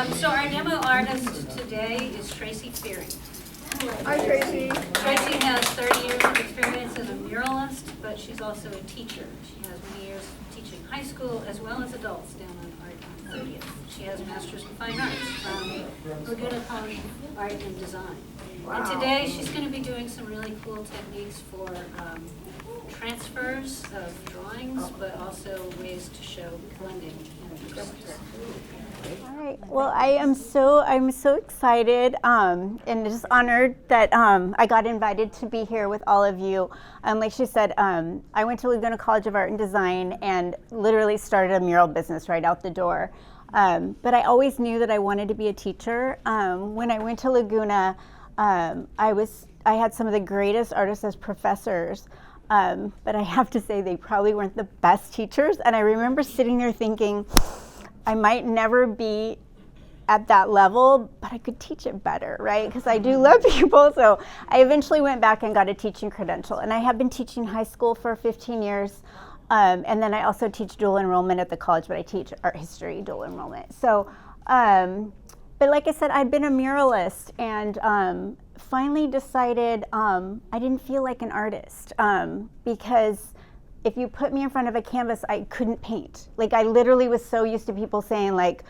So our demo artist today is Tracie Fearing. Hi, Tracie. Tracie has 30 years of experience as a muralist, but she's also a teacher. She has many years teaching high school as well as adults down on Art on 30th. She has a master's in fine arts from Laguna College of Art and Design. Wow. And today she's going to be doing some really cool techniques for transfers of drawings, but also ways to show blending in colors. All right. Well, I'm so excited and just honored that I got invited to be here with all of you. Like she said, I went to Laguna College of Art and Design and literally started a mural business right out the door. But I always knew that I wanted to be a teacher. When I went to Laguna, I had some of the greatest artists as professors. But I have to say they probably weren't the best teachers. And I remember sitting there thinking, I might never be at that level, but I could teach it better, right? Because I do love people. So I eventually went back and got a teaching credential. And I have been teaching high school for 15 years. And then I also teach dual enrollment at the college, but I teach art history dual enrollment. So, but like I said, I'd been a muralist and finally decided I didn't feel like an artist because if you put me in front of a canvas, I couldn't paint. Like I literally was so used to people saying like,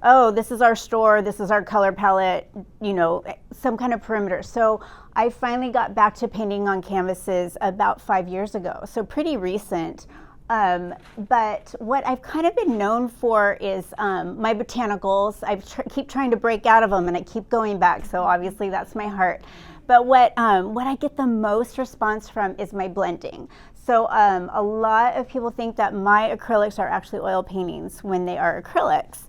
oh, this is our store, this is our color palette, you know, some kind of perimeter. So I finally got back to painting on canvases about 5 years ago, so pretty recent. But what I've kind of been known for is my botanicals. I keep trying to break out of them and I keep going back, so obviously that's my heart. But what I get the most response from is my blending. So a lot of people think that my acrylics are actually oil paintings when they are acrylics.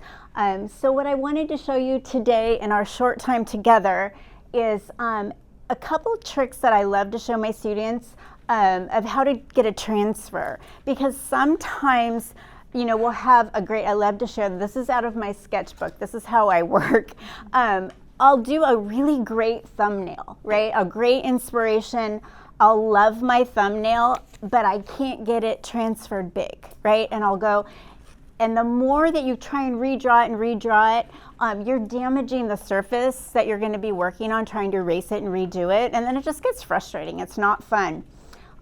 So what I wanted to show you today in our short time together is a couple tricks that I love to show my students of how to get a transfer. Because sometimes, you know, we'll have I love to share, this is out of my sketchbook, this is how I work. I'll do a really great thumbnail, right? A great inspiration. I'll love my thumbnail, but I can't get it transferred big, right? And I'll go, and the more that you try and redraw it, you're damaging the surface that you're going to be working on, trying to erase it and redo it, and then it just gets frustrating. It's not fun.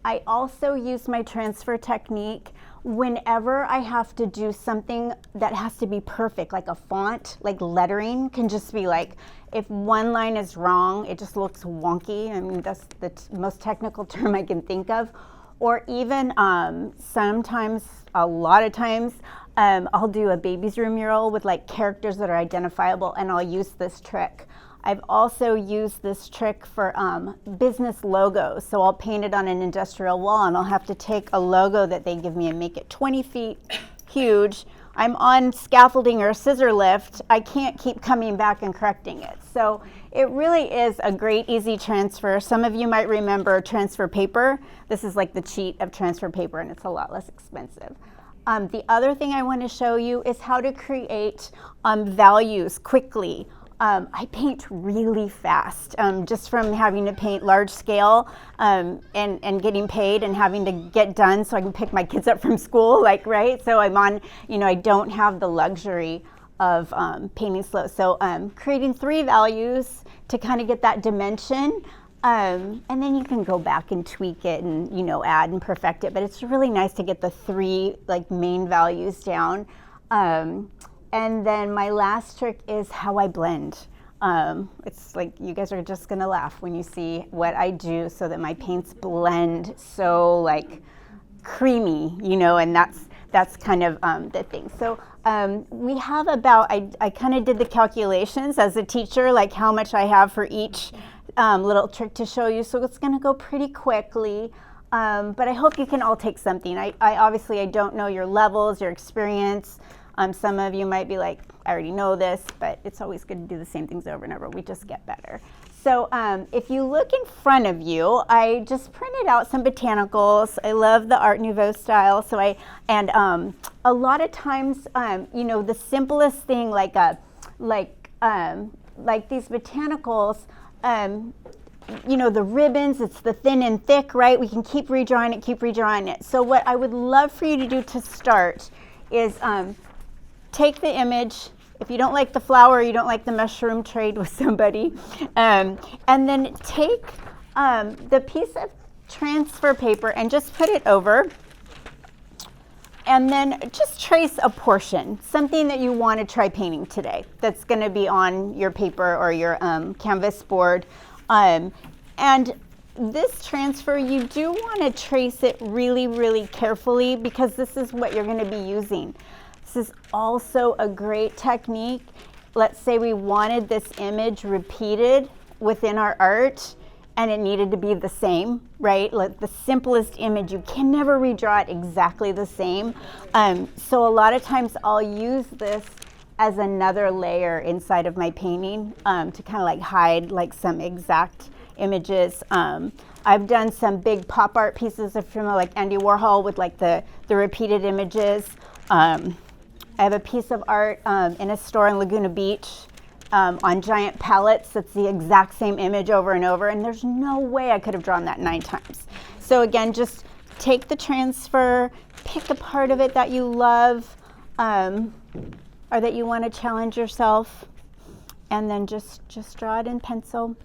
I also use my transfer technique whenever I have to do something that has to be perfect, like a font, like lettering can just be like, if one line is wrong, it just looks wonky. I mean, that's the most technical term I can think of. Or even sometimes, a lot of times, I'll do a baby's room mural with like characters that are identifiable, and I'll use this trick. I've also used this trick for business logos. So I'll paint it on an industrial wall and I'll have to take a logo that they give me and make it 20 feet huge. I'm on scaffolding or a scissor lift. I can't keep coming back and correcting it. So it really is a great, easy transfer. Some of you might remember transfer paper. This is like the cheat of transfer paper and it's a lot less expensive. The other thing I want to show you is how to create values quickly. I paint really fast, just from having to paint large scale and getting paid and having to get done so I can pick my kids up from school, like, right? So I'm on, you know, I don't have the luxury of painting slow. So creating 3 values to kind of get that dimension, and then you can go back and tweak it and, you know, add and perfect it. But it's really nice to get the 3 like main values down. And then my last trick is how I blend. It's like you guys are just gonna laugh when you see what I do so that my paints blend so like creamy, you know, and that's kind of the thing. So we have about, I kind of did the calculations as a teacher, like how much I have for each little trick to show you. So it's gonna go pretty quickly. But I hope you can all take something. I obviously, I don't know your levels, your experience. Some of you might be like, I already know this, but it's always good to do the same things over and over. We just get better. So if you look in front of you, I just printed out some botanicals. I love the Art Nouveau style. So a lot of times, you know, the simplest thing like these botanicals, you know, the ribbons, it's the thin and thick, right? We can keep redrawing it. So what I would love for you to do to start is take the image If you don't like the flower, you don't like the mushroom, trade with somebody. And then take the piece of transfer paper and just put it over. And then just trace a portion, something that you want to try painting today that's going to be on your paper or your canvas board. And this transfer, you do want to trace it really, really carefully because this is what you're going to be using. This is also a great technique. Let's say we wanted this image repeated within our art and it needed to be the same, right? Like the simplest image, you can never redraw it exactly the same. So a lot of times I'll use this as another layer inside of my painting to kind of like hide like some exact images. I've done some big pop art pieces from like Andy Warhol with like the repeated images. I have a piece of art in a store in Laguna Beach on giant palettes that's the exact same image over and over, and there's no way I could have drawn that 9 times. So again, just take the transfer, pick a part of it that you love or that you want to challenge yourself, and then just draw it in pencil.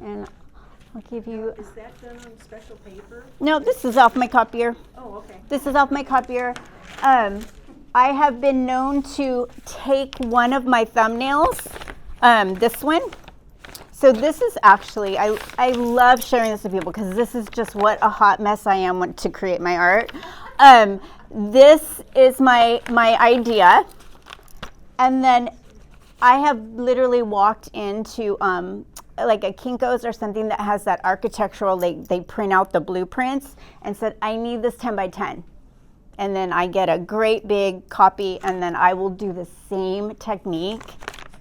And I'll give you... Is that done on special paper? No, this is off my copier. Oh, okay. This is off my copier. I have been known to take one of my thumbnails, this one. So this is actually, I love sharing this with people because this is just what a hot mess I am to create my art. This is my idea. And then I have literally walked into like a Kinko's or something that has that architectural, they print out the blueprints and said, I need this 10 by 10. And then I get a great big copy, and then I will do the same technique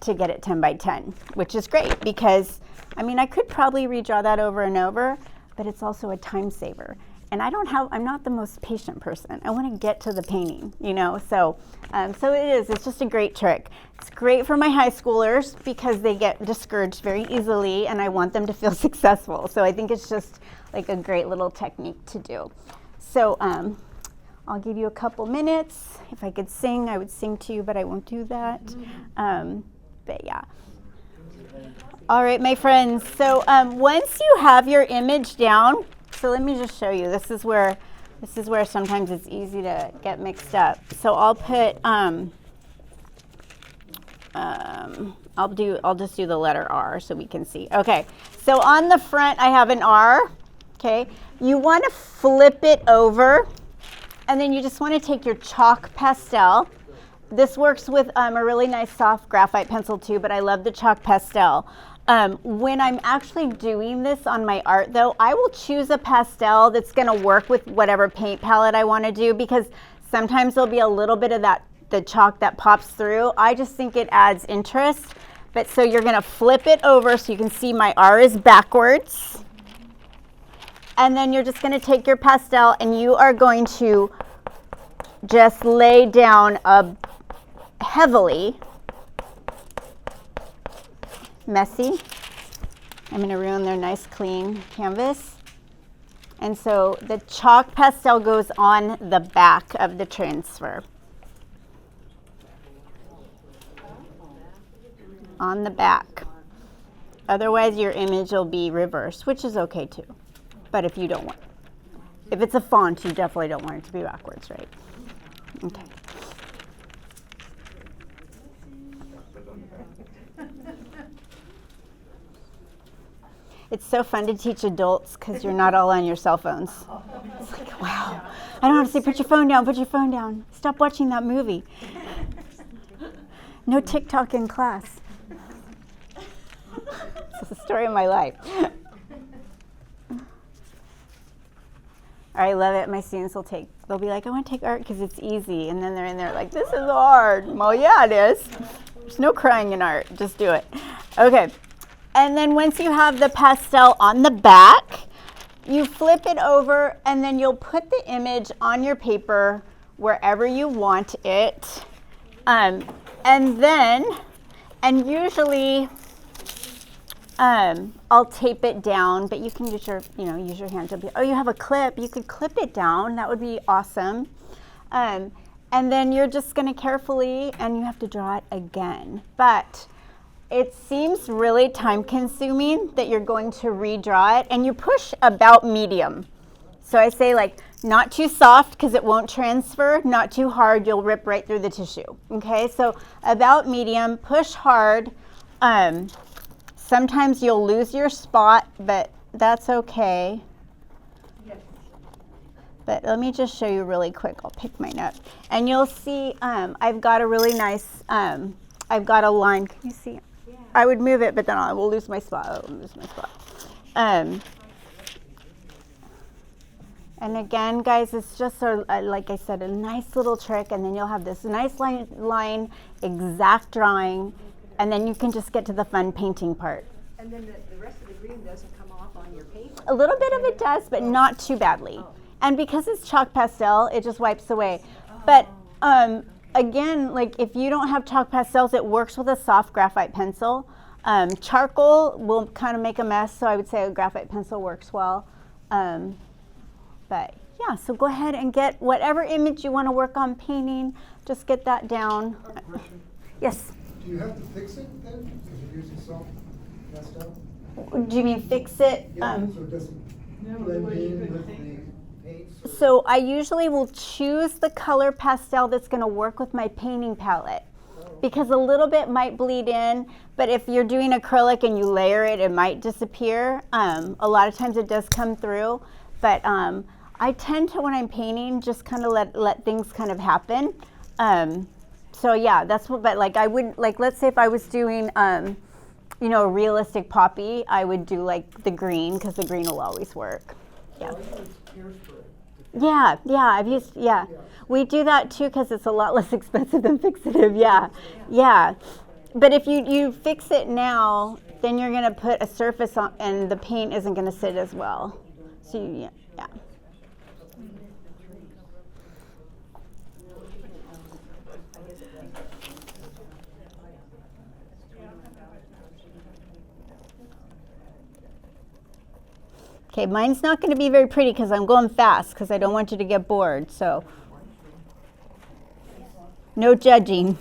to get it 10 by 10, which is great because, I mean, I could probably redraw that over and over, but it's also a time saver. And I'm not the most patient person. I want to get to the painting, you know, so it's just a great trick. It's great for my high schoolers because they get discouraged very easily, and I want them to feel successful. So I think it's just like a great little technique to do. So, I'll give you a couple minutes. If I could sing, I would sing to you, but I won't do that. But yeah. All right, my friends. So once you have your image down, so let me just show you. This is where sometimes it's easy to get mixed up. So I'll put I'll just do the letter R so we can see. Okay. So on the front I have an R. Okay. You want to flip it over. And then you just want to take your chalk pastel. This works with a really nice soft graphite pencil too, but I love the chalk pastel. When I'm actually doing this on my art though, I will choose a pastel that's going to work with whatever paint palette I want to do because sometimes there'll be a little bit of the chalk that pops through. I just think it adds interest. But so you're going to flip it over so you can see my R is backwards. And then you're just going to take your pastel and you are going to just lay down heavily. Messy. I'm going to ruin their nice clean canvas. And so the chalk pastel goes on the back of the transfer. On the back. Otherwise your image will be reversed, which is okay too. But if you don't want, if it's a font, you definitely don't want it to be backwards, right? Okay. It's so fun to teach adults because you're not all on your cell phones. It's like, wow. I don't have to say, put your phone down, put your phone down. Stop watching that movie. No TikTok in class. It's the story of my life. I love it. My students they'll be like, I want to take art because it's easy. And then they're in there like, this is hard. Well, yeah, it is. There's no crying in art. Just do it. Okay. And then once you have the pastel on the back, you flip it over and then you'll put the image on your paper wherever you want it. And usually, I'll tape it down, but you can use your hand to oh, you have a clip, you could clip it down. That would be awesome. And And then you're just going to carefully, and you have to draw it again. But it seems really time consuming that you're going to redraw it, and you push about medium. So I say like not too soft because it won't transfer, not too hard, you'll rip right through the tissue. Okay, so about medium, push hard. Sometimes you'll lose your spot, but that's okay. But let me just show you really quick. I'll pick mine up. And you'll see I've got a really nice, I've got a line. Can you see? Yeah. I would move it, but then I will lose my spot. I will lose my spot. And again, guys, it's just, like I said, a nice little trick. And then you'll have this nice line, exact drawing. And then you can just get to the fun painting part. And then the rest of the green doesn't come off on your paper? A little bit of it does, but not too badly. Oh. And because it's chalk pastel, it just wipes away. But again, like if you don't have chalk pastels, it works with a soft graphite pencil. Charcoal will kind of make a mess, so I would say a graphite pencil works well. But yeah, so go ahead and get whatever image you want to work on painting. Just get that down. I have a question. Yes. Do you have to fix it then? Because you're using soft pastel? Do you mean fix it? Yeah, so it doesn't blend in with the paint? So I usually will choose the color pastel that's going to work with my painting palette. Because a little bit might bleed in, but if you're doing acrylic and you layer it, it might disappear. A lot of times it does come through, but I tend to, when I'm painting, just kind of let things kind of happen. So yeah, that's what, but like I wouldn't, like let's say if I was doing, you know, a realistic poppy, I would do like the green, because the green will always work. Yeah. Yeah, I've used, yeah. We do that too because it's a lot less expensive than fixative, yeah. But if you fix it now, then you're going to put a surface on and the paint isn't going to sit as well. So yeah. Okay, mine's not going to be very pretty because I'm going fast because I don't want you to get bored, so no judging.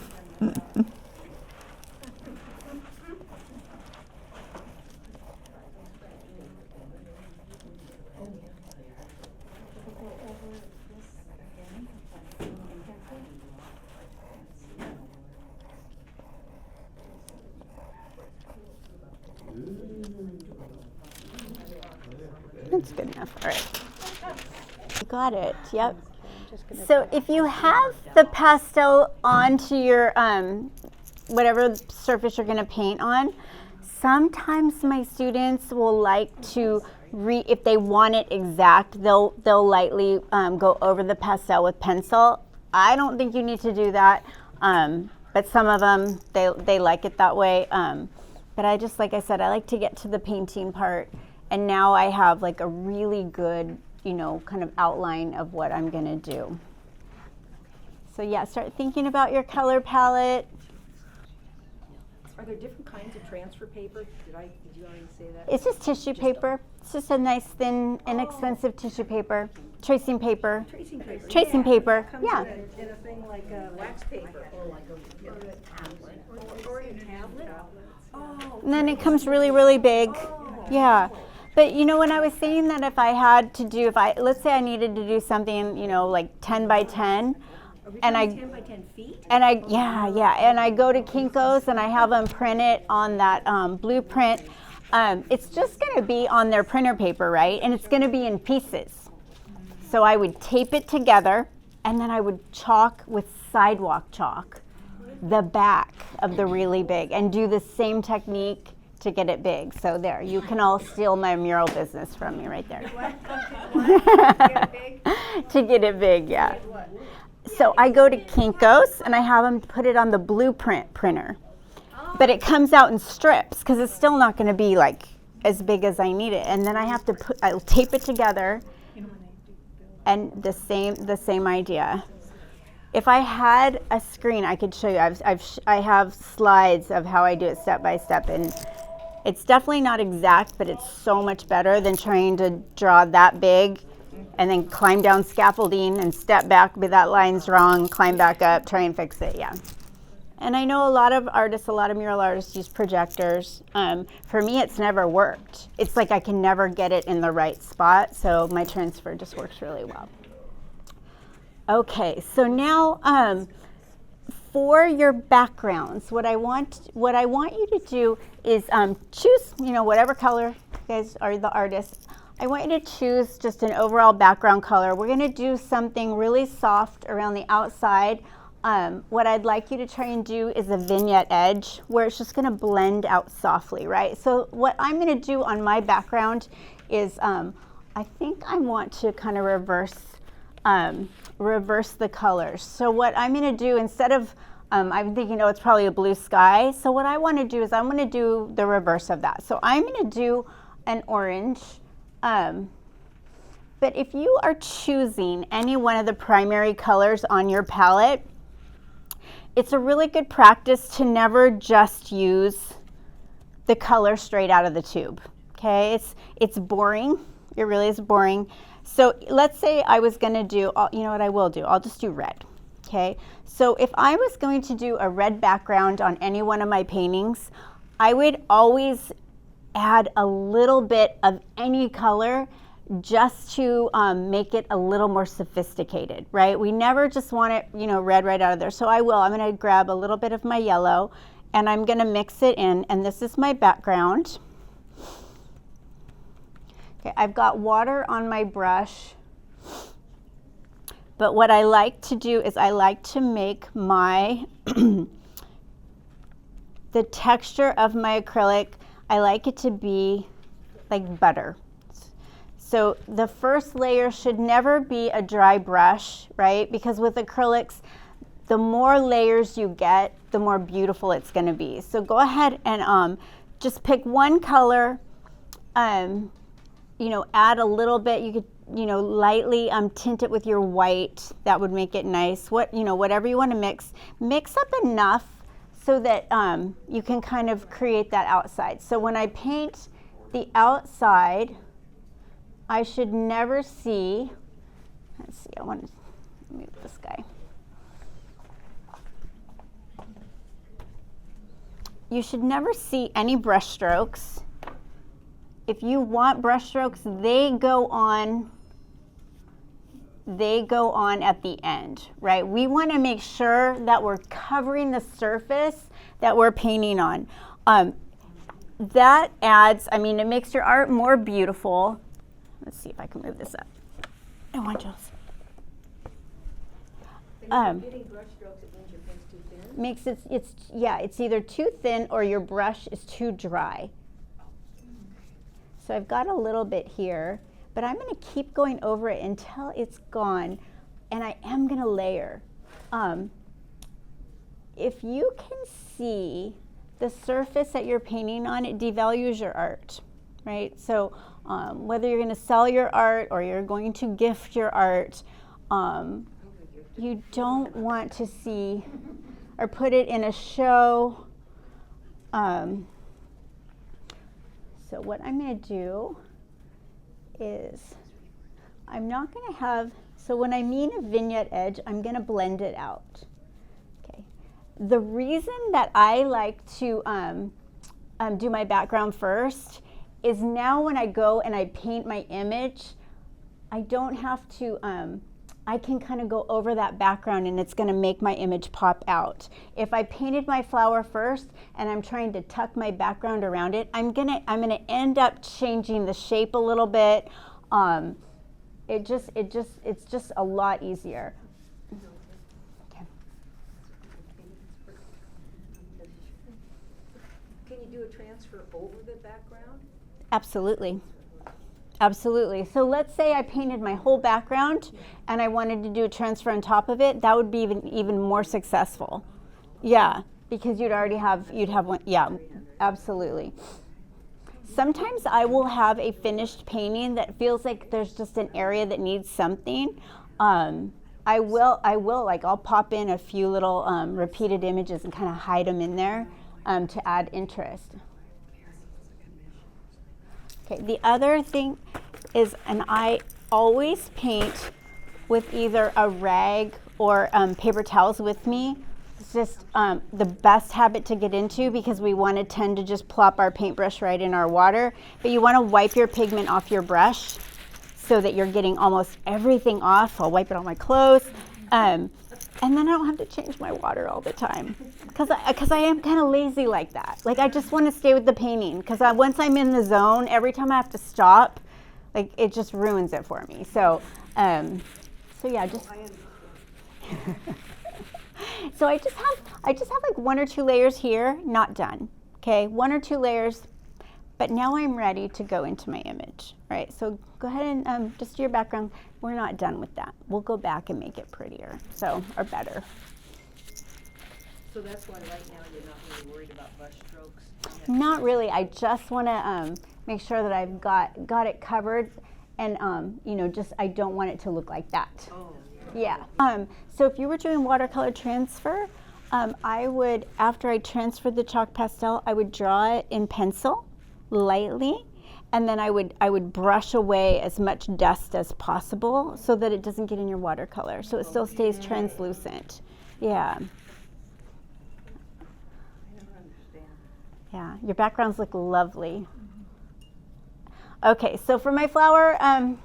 That's good enough. All right. Got it. Yep. So if you have the pastel onto your whatever surface you're going to paint on, sometimes my students will like to if they want it exact, they'll lightly go over the pastel with pencil. I don't think you need to do that, but some of them they like it that way. But I just, like I said, I like to get to the painting part. And now I have like a really good, you know, kind of outline of what I'm going to do. So yeah, start thinking about your color palette. Are there different kinds of transfer paper? Did you already say that? It's just tissue paper. It's just a nice, thin, inexpensive tissue paper. Tracing paper. Tracing paper. Tracing paper. It comes Yeah. in a thing like wax paper. Or like a tablet. Or a tablet. Oh. And then it comes really, really big. Yeah. But you know, when I was saying that if I had to do, let's say I needed to do something, you know, like 10 by 10, and 10 by 10 feet? and I go to Kinko's and I have them print it on that blueprint. It's just going to be on their printer paper, right? And it's going to be in pieces. So I would tape it together, and then I would chalk with sidewalk chalk the back of the really big, and do the same technique to get it big. So there, you can all steal my mural business from me right there. To get it big, yeah. So I go to Kinko's and I have them put it on the blueprint printer. But it comes out in strips because it's still not going to be like as big as I need it. And then I have to I'll tape it together, and the same idea. If I had a screen, I could show you. I have slides of how I do it step by step, and it's definitely not exact, but it's so much better than trying to draw that big and then climb down scaffolding and step back, but that line's wrong, climb back up, try and fix it, yeah. And I know a lot of artists, a lot of mural artists use projectors. For me, it's never worked. It's like I can never get it in the right spot, so my transfer just works really well. Okay, so now for your backgrounds, what I want you to do is choose, whatever color. You guys are the artists. I want you to choose just an overall background color. We're going to do something really soft around the outside. What I'd like you to try and do is a vignette edge where it's just going to blend out softly, right? So what I'm going to do on my background is I think I want to kind of reverse the colors. So what I'm going to do, instead of I'm thinking, it's probably a blue sky. So what I want to do is I'm going to do the reverse of that. So I'm going to do an orange. But if you are choosing any one of the primary colors on your palette, it's a really good practice to never just use the color straight out of the tube. Okay, it's boring. It really is boring. So let's say I was going to do, you know what I will do? I'll just do red. Okay, so if I was going to do a red background on any one of my paintings, I would always add a little bit of any color just to make it a little more sophisticated, right? We never just want it, red right out of there. So I'm going to grab a little bit of my yellow and I'm going to mix it in, and this is my background. Okay, I've got water on my brush, but what I like to do is I like to make my the texture of my acrylic, I like it to be like butter. So the first layer should never be a dry brush, right? Because with acrylics, the more layers you get, the more beautiful it's going to be. So go ahead and just pick one color, add a little bit. You could, lightly tint it with your white. That would make it nice. Whatever you want to mix up enough so that you can kind of create that outside. So when I paint the outside, I should never see, let's see, I want to move this guy. You should never see any brush strokes. If you want brush strokes, they go on at the end, right? We want to make sure that we're covering the surface that we're painting on. That adds, it makes your art more beautiful. Let's see if I can move this up. I want to. Getting brush strokes, it means your paint's too thin? Makes it's either too thin or your brush is too dry. So I've got a little bit here, but I'm going to keep going over it until it's gone, and I am going to layer. If you can see the surface that you're painting on, it devalues your art, right? So whether you're going to sell your art or you're going to gift your art, you don't want to see or put it in a show. So what I'm going to do is I'm not going to have, so when I mean a vignette edge, I'm going to blend it out. Okay. The reason that I like to do my background first is now when I go and I paint my image, I don't have to, I can kind of go over that background and it's going to make my image pop out. If I painted my flower first and I'm trying to tuck my background around it, I'm gonna end up changing the shape a little bit. It's just a lot easier. Okay. Can you do a transfer over the background? Absolutely. Absolutely. So let's say I painted my whole background and I wanted to do a transfer on top of it. That would be even more successful. Yeah, because you'd have one. Yeah, absolutely. Sometimes I will have a finished painting that feels like there's just an area that needs something. I'll pop in a few little repeated images and kind of hide them in there to add interest. Okay, the other thing is, and I always paint with either a rag or paper towels with me. It's just the best habit to get into because we want to tend to just plop our paintbrush right in our water. But you want to wipe your pigment off your brush so that you're getting almost everything off. I'll wipe it on my clothes. And then I don't have to change my water all the time. Because I am kind of lazy like that. Like I just want to stay with the painting. Because once I'm in the zone, every time I have to stop, like it just ruins it for me. So yeah, just. So I just have like 1 or 2 layers here, not done. Okay, 1 or 2 layers, but now I'm ready to go into my image. All right, so go ahead and just do your background. We're not done with that. We'll go back and make it prettier, or better. So that's why right now you're not really worried about brush strokes? Not really. I just want to make sure that I've got it covered, and just I don't want it to look like that. Oh, yeah. So if you were doing watercolor transfer, I would, after I transferred the chalk pastel, I would draw it in pencil lightly, and then I would brush away as much dust as possible so that it doesn't get in your watercolor, so it still stays translucent. Yeah. Yeah, your backgrounds look lovely. Okay, so for my flower, I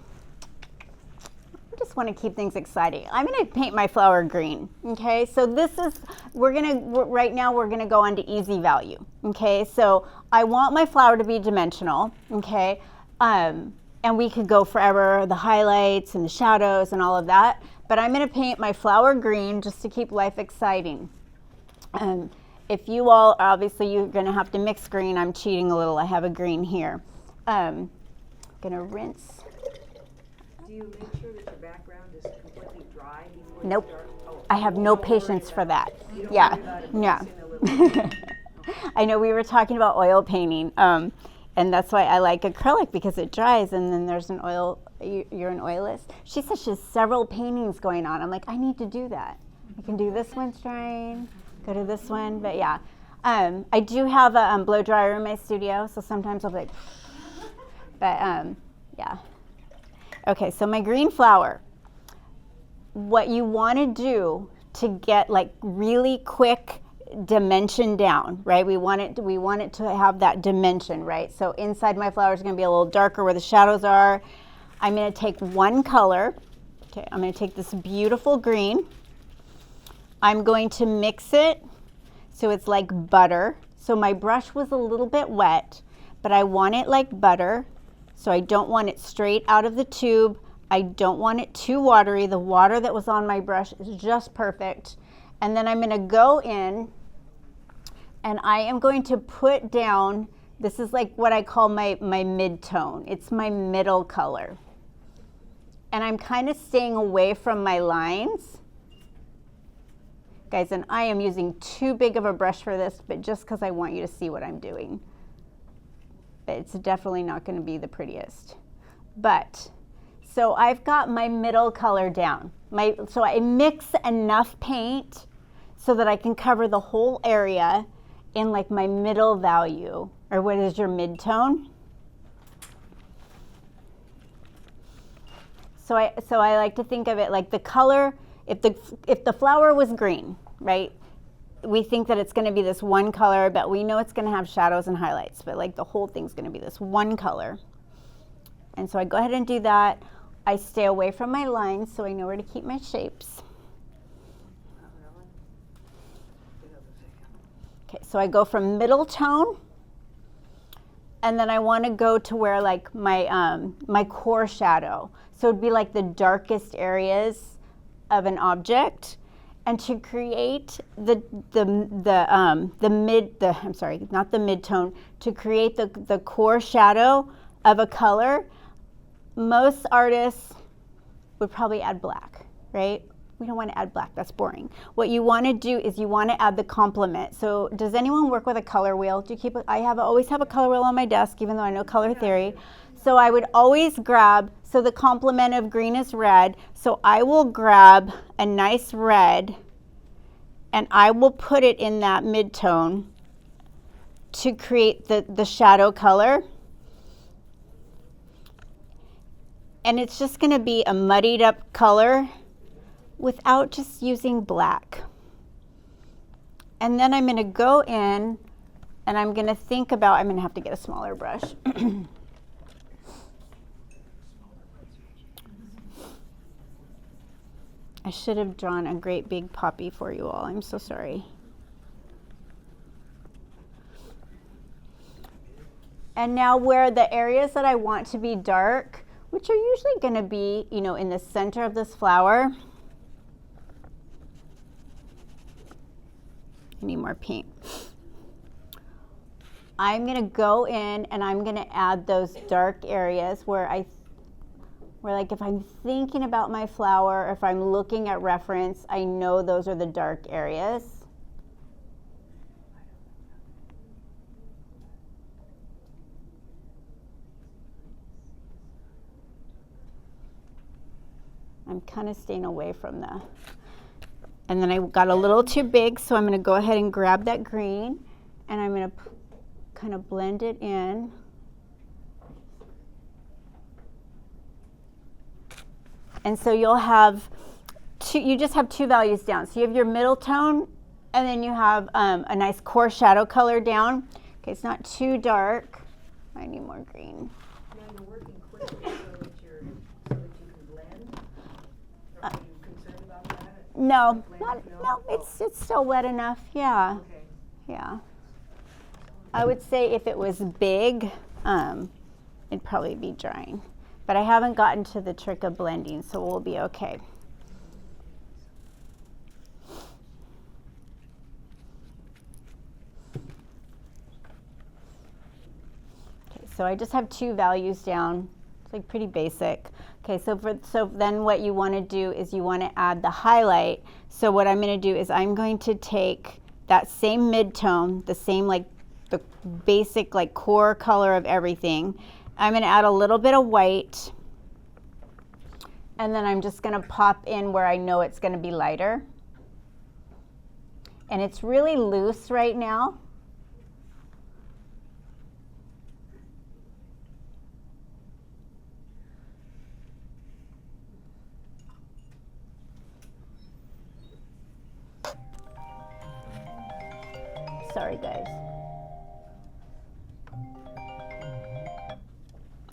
just want to keep things exciting. I'm going to paint my flower green. Okay, so right now we're going to go on to easy value. Okay, so I want my flower to be dimensional. Okay, and we could go forever, the highlights and the shadows and all of that. But I'm going to paint my flower green just to keep life exciting. If you all, obviously you're going to have to mix green. I'm cheating a little. I have a green here. Going to rinse. Do you make sure that your background is completely dry before Nope. you start? Oh, I have no patience for that. you don't Yeah. worry about it Yeah. mixing a little? I know we were talking about oil painting, and that's why I like acrylic because it dries, and then there's an oil. You're an oilist. She says she has several paintings going on. I'm like, I need to do that. I can do this one's drying. Go to this one, but yeah. I do have a blow dryer in my studio, so sometimes I'll be like, but yeah. Okay, so my green flower. What you want to do to get like really quick dimension down, right? We want it to have that dimension, right? So inside my flower is going to be a little darker where the shadows are. I'm going to take one color. Okay, I'm going to take this beautiful green. I'm going to mix it so it's like butter. So my brush was a little bit wet, but I want it like butter. So I don't want it straight out of the tube. I don't want it too watery. The water that was on my brush is just perfect. And then I'm going to go in and I am going to put down, this is like what I call my mid-tone. It's my middle color. And I'm kind of staying away from my lines. Guys, and I am using too big of a brush for this, but just because I want you to see what I'm doing. But it's definitely not going to be the prettiest. But, so I've got my middle color down. So I mix enough paint so that I can cover the whole area in like my middle value, or what is your mid-tone? So I like to think of it like the color. If the flower was green, right, we think that it's going to be this one color, but we know it's going to have shadows and highlights, but like the whole thing's going to be this one color. And so I go ahead and do that. I stay away from my lines so I know where to keep my shapes. Okay, so I go from middle tone, and then I want to go to where like my core shadow. So it'd be like the darkest areas of an object, and to create the mid-tone, to create the core shadow of a color, most artists would probably add black, right? We don't want to add black, that's boring. What you want to do is you want to add the complement. So does anyone work with a color wheel? I always have a color wheel on my desk, even though I know color theory. So I would always grab, so the complement of green is red, so I will grab a nice red and I will put it in that mid-tone to create the shadow color. And it's just going to be a muddied up color without just using black. And then I'm going to go in and I'm going to think about, I'm going to have to get a smaller brush. I should have drawn a great big poppy for you all. I'm so sorry. And now where the areas that I want to be dark, which are usually going to be, you know, in the center of this flower. I need more paint. I'm going to go in and I'm going to add those dark areas where like if I'm thinking about my flower, if I'm looking at reference, I know those are the dark areas. I'm kind of staying away from the, and then I got a little too big, so I'm going to go ahead and grab that green and I'm going to kind of blend it in. And so you'll have you just have two values down. So you have your middle tone and then you have a nice core shadow color down. Okay, it's not too dark. I need more green. Now you're working quickly so that you can blend? Are you concerned about that? No, no, it's still wet enough. Yeah. Okay. Yeah. I would say if it was big, it'd probably be drying. But I haven't gotten to the trick of blending, so we'll be okay. Okay, so I just have two values down. It's like pretty basic. Okay, so then what you want to do is you want to add the highlight. So what I'm going to do is I'm going to take that same mid-tone, the same like the basic like core color of everything. I'm going to add a little bit of white, and then I'm just going to pop in where I know it's going to be lighter. And it's really loose right now. Sorry, guys.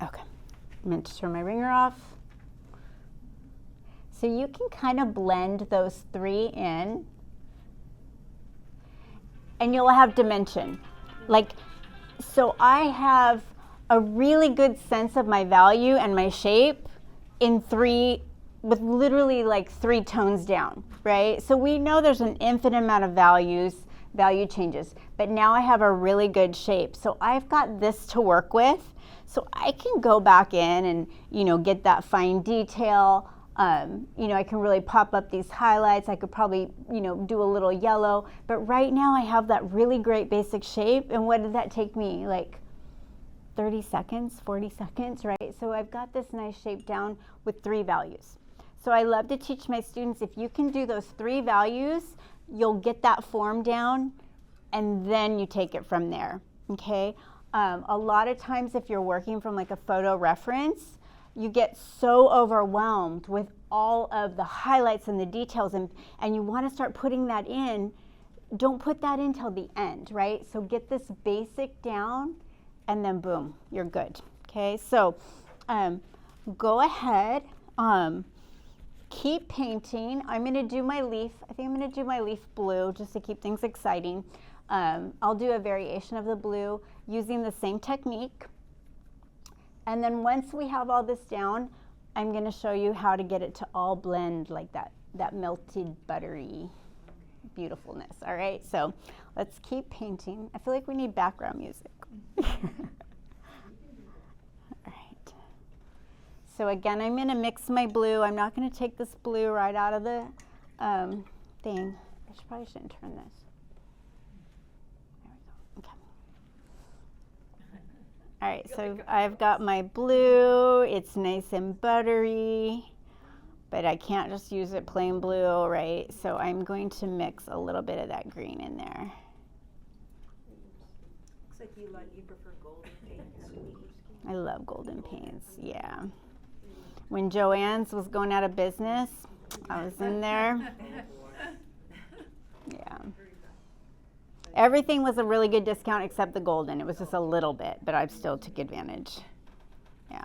Okay, I meant to turn my ringer off. So you can kind of blend those three in, and you'll have dimension. Like, so I have a really good sense of my value and my shape in three, with literally like 3 tones down, right? So we know there's an infinite amount of value changes, but now I have a really good shape. So I've got this to work with. So I can go back in and, you know, get that fine detail. You know, I can really pop up these highlights. I could probably, you know, do a little yellow, but right now I have that really great basic shape. And what did that take me? Like 30 seconds, 40 seconds, right? So I've got this nice shape down with 3 values. So I love to teach my students, if you can do those 3 values, you'll get that form down and then you take it from there, okay? A lot of times if you're working from like a photo reference, you get so overwhelmed with all of the highlights and the details and you want to start putting that in. Don't put that in till the end, right? So get this basic down and then boom, you're good, okay? So go ahead, keep painting. I'm going to do my leaf. I think I'm going to do my leaf blue just to keep things exciting. I'll do a variation of the blue using the same technique. And then once we have all this down, I'm going to show you how to get it to all blend like that melted buttery beautifulness. All right, so let's keep painting. I feel like we need background music. All right. So again, I'm going to mix my blue. I'm not going to take this blue right out of the thing. I probably shouldn't turn this. All right, so I've got my blue. It's nice and buttery, but I can't just use it plain blue, right? So I'm going to mix a little bit of that green in there. Looks like you prefer golden paints. I love golden paints, yeah. When Joann's was going out of business, I was in there. Yeah. Everything was a really good discount except the golden. It was just a little bit, but I still took advantage. Yeah.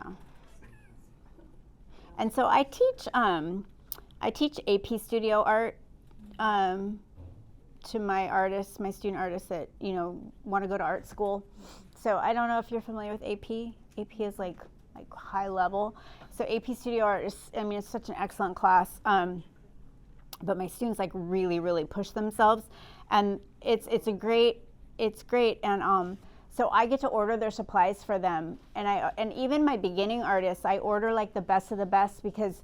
And so I teach AP Studio art to my artists, my student artists that, you know, want to go to art school. So I don't know if you're familiar with AP. AP is like high level. So AP Studio art is, I mean, it's such an excellent class. But my students like really push themselves, and it's great. And so I get to order their supplies for them, and even my beginning artists, I order like the best of the best, because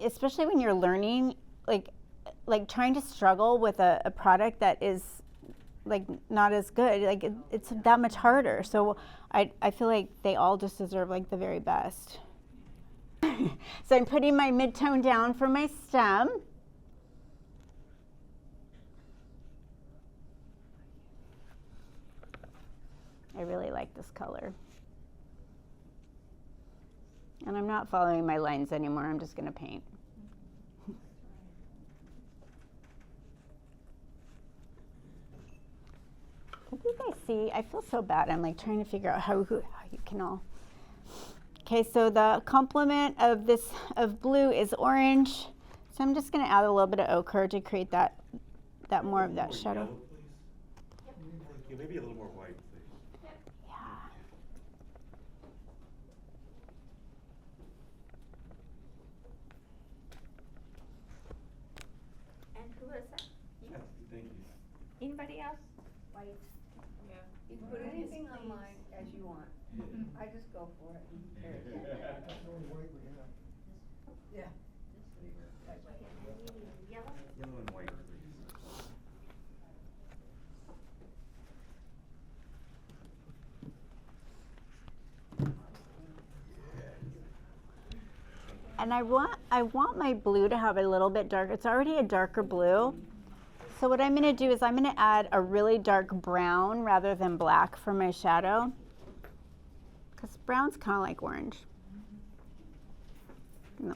especially when you're learning, like trying to struggle with a product that is like not as good, like it's that much harder. So I feel like they all just deserve like the very best. So I'm putting my mid-tone down for my stem. I really like this color. And I'm not following my lines anymore. I'm just going to paint. Can you guys see? I feel so bad. I'm like trying to figure out how you can all. Okay, so the complement of blue is orange. So I'm just going to add a little bit of ochre to create that more of that shadow. Yellow, please. Maybe a little more white, please. And who is that? Yeah, thank you. Anybody else? White. Yeah. You can put anything on mine as you want. I just go for it. That's the only white we have. Yeah. Yellow? Yellow and white, please. And I want my blue to have a little bit darker. It's already a darker blue. So what I'm going to do is I'm going to add a really dark brown rather than black for my shadow, because brown's kind of like orange. No.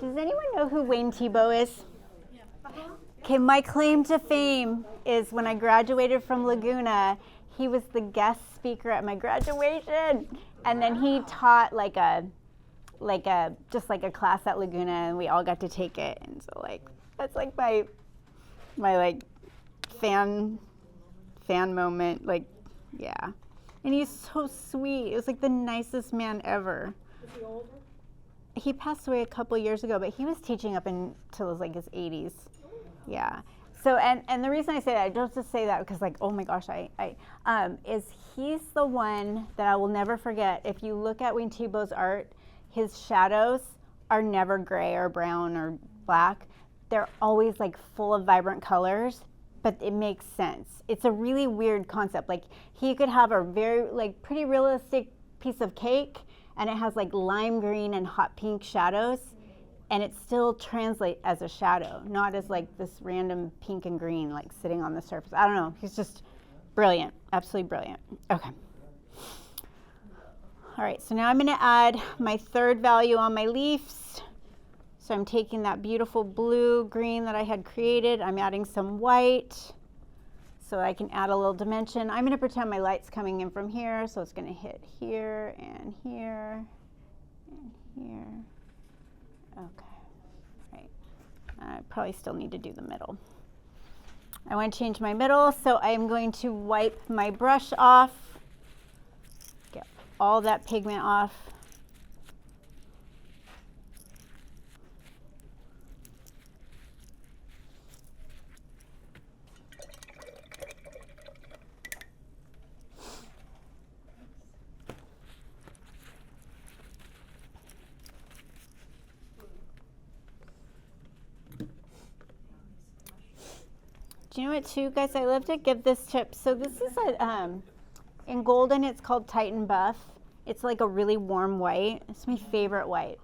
Does anyone know who Wayne Thiebaud is? Okay, my claim to fame is when I graduated from Laguna, he was the guest speaker at my graduation, and then he taught just like a class at Laguna, and we all got to take it, and so like that's like my like fan moment, like yeah. And he's so sweet. It was like the nicest man ever. Is he older? He passed away a couple years ago, but he was teaching up until like his 80s. Yeah. So and the reason I say that, I don't just say that because like, oh my gosh, is he's the one that I will never forget. If you look at Wayne Thiebaud's art, his shadows are never gray or brown or black. They're always like full of vibrant colors, but it makes sense. It's a really weird concept. Like he could have a very like pretty realistic piece of cake, and it has like lime green and hot pink shadows, and it still translates as a shadow, not as like this random pink and green like sitting on the surface. I don't know, he's just brilliant, absolutely brilliant. Okay. All right, so now I'm gonna add my third value on my leaves. So I'm taking that beautiful blue green that I had created, I'm adding some white so I can add a little dimension. I'm gonna pretend my light's coming in from here, so it's gonna hit here and here and here. Okay, right. I probably still need to do the middle. I want to change my middle, so I'm going to wipe my brush off, get all that pigment off. Do you know what too, guys? I love to give this tip. So this is a, in golden, it's called Titan Buff. It's like a really warm white. It's my favorite white.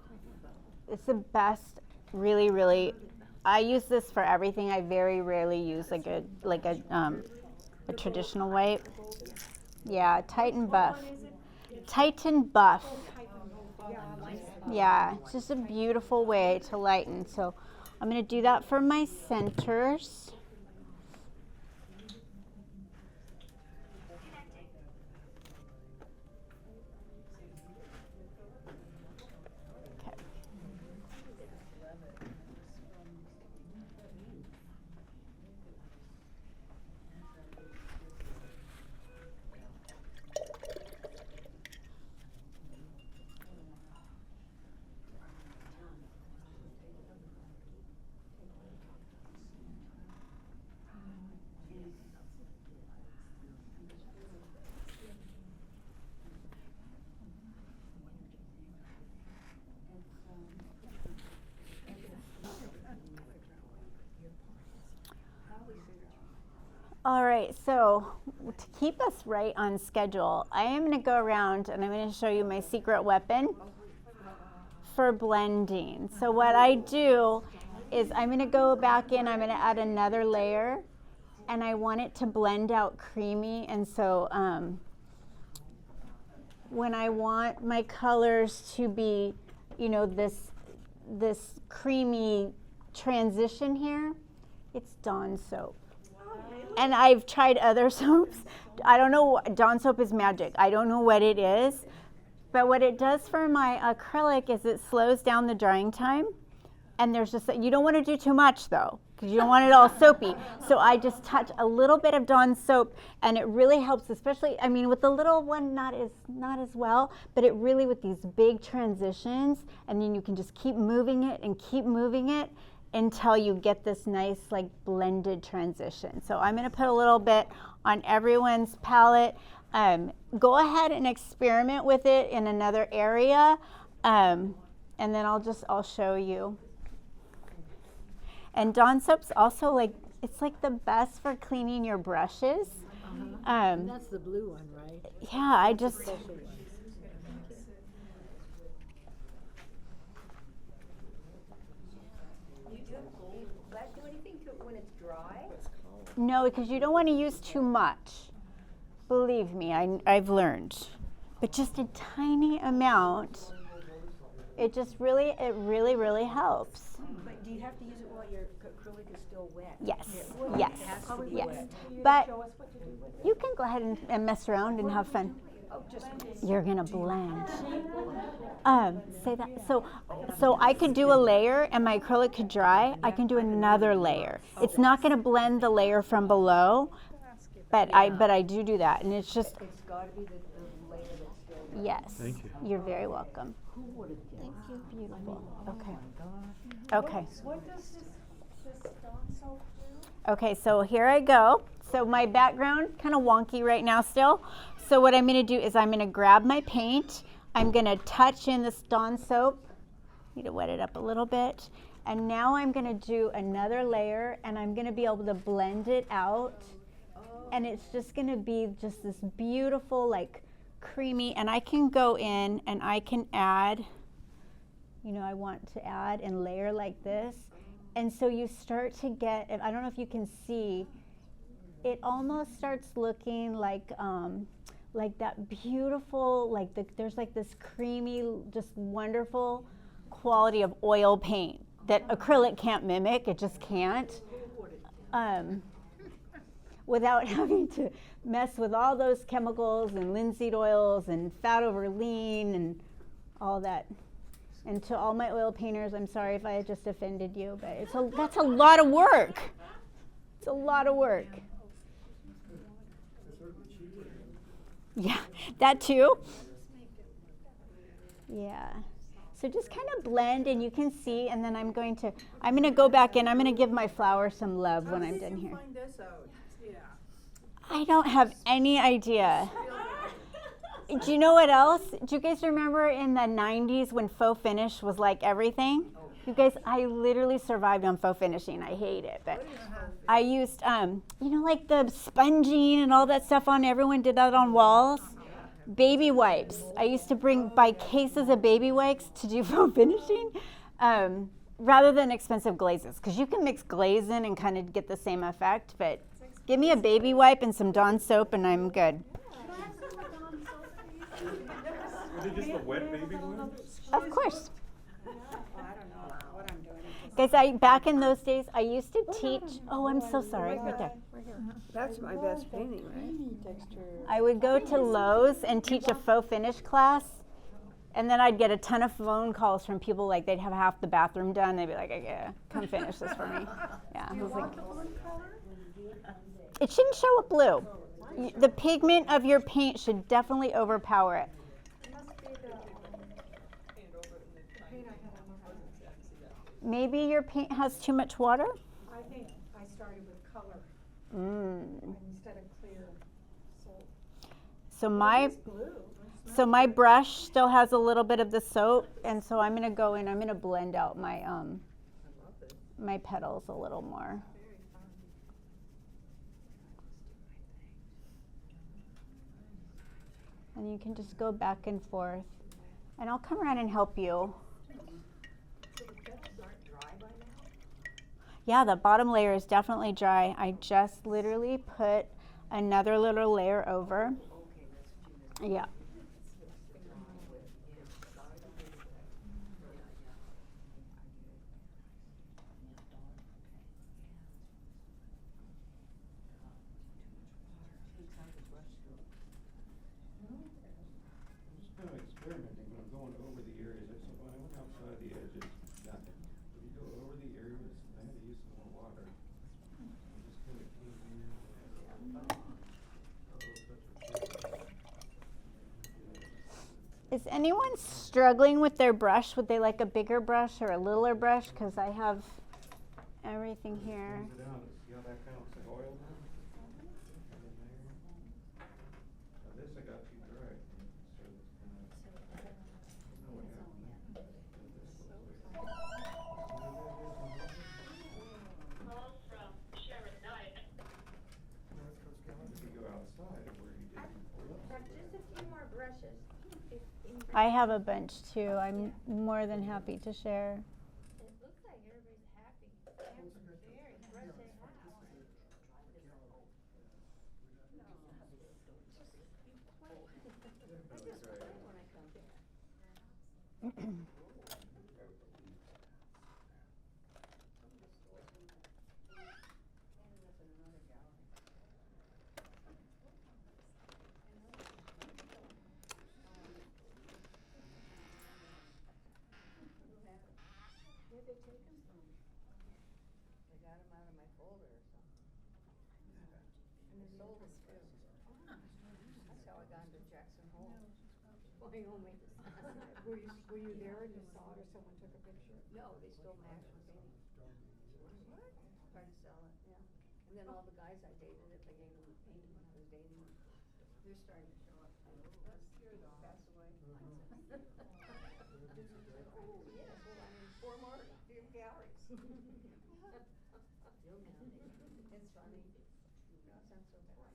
It's the best, really, really. I use this for everything. I very rarely use like a traditional white. Yeah, Titan Buff. Titan Buff. Yeah, it's just a beautiful way to lighten. So I'm going to do that for my centers. All right, so to keep us right on schedule, I am going to go around and I'm going to show you my secret weapon for blending. So what I do is I'm going to go back in, I'm going to add another layer, and I want it to blend out creamy. And so when I want my colors to be, you know, this creamy transition here, it's Dawn soap. And I've tried other soaps. I don't know, Dawn soap is magic. I don't know what it is. But what it does for my acrylic is it slows down the drying time. And there's just, you don't want to do too much though, because you don't want it all soapy. So I just touch a little bit of Dawn soap, and it really helps, especially, I mean, with the little one, not as well, but it really, with these big transitions, and then you can just keep moving it and keep moving it until you get this nice like blended transition. So I'm going to put a little bit on everyone's palette. Go ahead and experiment with it in another area, and then I'll show you. And Dawn soap's also like, it's like the best for cleaning your brushes. That's the blue one, right? Yeah, I just. No, because you don't want to use too much. Believe me, I've learned. But just a tiny amount, it really helps. But do you have to use it while your acrylic is still wet? Yes, Yeah. yes, It has to be yes. wet. But Show us what to do with it. you can go ahead and mess around and have fun. Oh, just You're gonna blend. Say that. So I could do a layer and my acrylic could dry. I can do another layer. It's not gonna blend the layer from below, but I do that, and it's just. it's got to be the layer that's still wet. Yes. Thank you. You're very welcome. Who would have guessed? Thank you. Beautiful. Okay. Oh Okay. What does this Dawn soap do? Okay, so here I go. So my background, kind of wonky right now still. So what I'm gonna do is I'm gonna grab my paint. I'm gonna touch in this Dawn soap. Need to wet it up a little bit. And now I'm gonna do another layer, and I'm gonna be able to blend it out. And it's just gonna be just this beautiful, like creamy, and I can go in and I can add, you know, I want to add and layer like this. And so you start to get, I don't know if you can see, it almost starts looking like that beautiful, like there's like this creamy, just wonderful quality of oil paint that acrylic can't mimic. It just can't. Without having to mess with all those chemicals and linseed oils and fat over lean and all that. And to all my oil painters, I'm sorry if I just offended you, but that's a lot of work. It's a lot of work. Yeah, that too. Yeah. So just kind of blend, and you can see, and then I'm going to go back in. I'm going to give my flower some love when I'm done here. Find this out? Yeah. I don't have any idea. Do you know what else? Do you guys remember in the 90s when faux finish was like everything? You guys, I literally survived on faux finishing. I hate it, but I used, like the sponging and all that stuff on. Everyone did that on walls. Baby wipes. I used to buy cases of baby wipes to do faux finishing, rather than expensive glazes, because you can mix glaze in and kind of get the same effect. But give me a baby wipe and some Dawn soap, and I'm good. Is it just the wet baby one? Of course. I don't know what I'm doing. Guys, back in those days, I used to teach. Oh, I'm so sorry. Right there. That's my best painting, right? I would go to Lowe's and teach a faux finish class, and then I'd get a ton of phone calls from people, like they'd have half the bathroom done. They'd be like, "Okay, come finish this for me." Yeah, I was like, it shouldn't show up blue. The pigment of your paint should definitely overpower it. Maybe your paint has too much water? I think I started with color instead of clear soap. So my brush still has a little bit of the soap, and so I'm gonna go in, I'm gonna blend out my my petals a little more. And you can just go back and forth. And I'll come around and help you. Yeah, the bottom layer is definitely dry. I just literally put another little layer over. Yeah. I'm just kind of experimenting when I'm going over the areas. So when I went outside the edges, nothing. If you go over the areas, I had to use some more water. I just kind of came in and Is anyone struggling with their brush? Would they like a bigger brush or a littler brush? Because I have everything here. cleans it out. See how that kind of looks like oil now? And in there. Now this I got too dry. So it's kind of, I don't know what happened there. If you go outside of where you did before. Just a few more brushes. I have a bunch too. I'm more than happy to share. It looks like everybody's happy. Where'd they take them from? They got them out of my folder or something. And they sold them too. That's how I got into Jackson Hole. Wyoming. Were you there and you saw it or someone took a picture? No, they stole my actual painting. What? Tried to sell it, yeah. And then all the guys I dated, if I gave them a painting when I was dating them, they're starting to show up. Pass away. Oh, yes, well, I'm in 4 more galleries. It's funny. No, it's not so bad.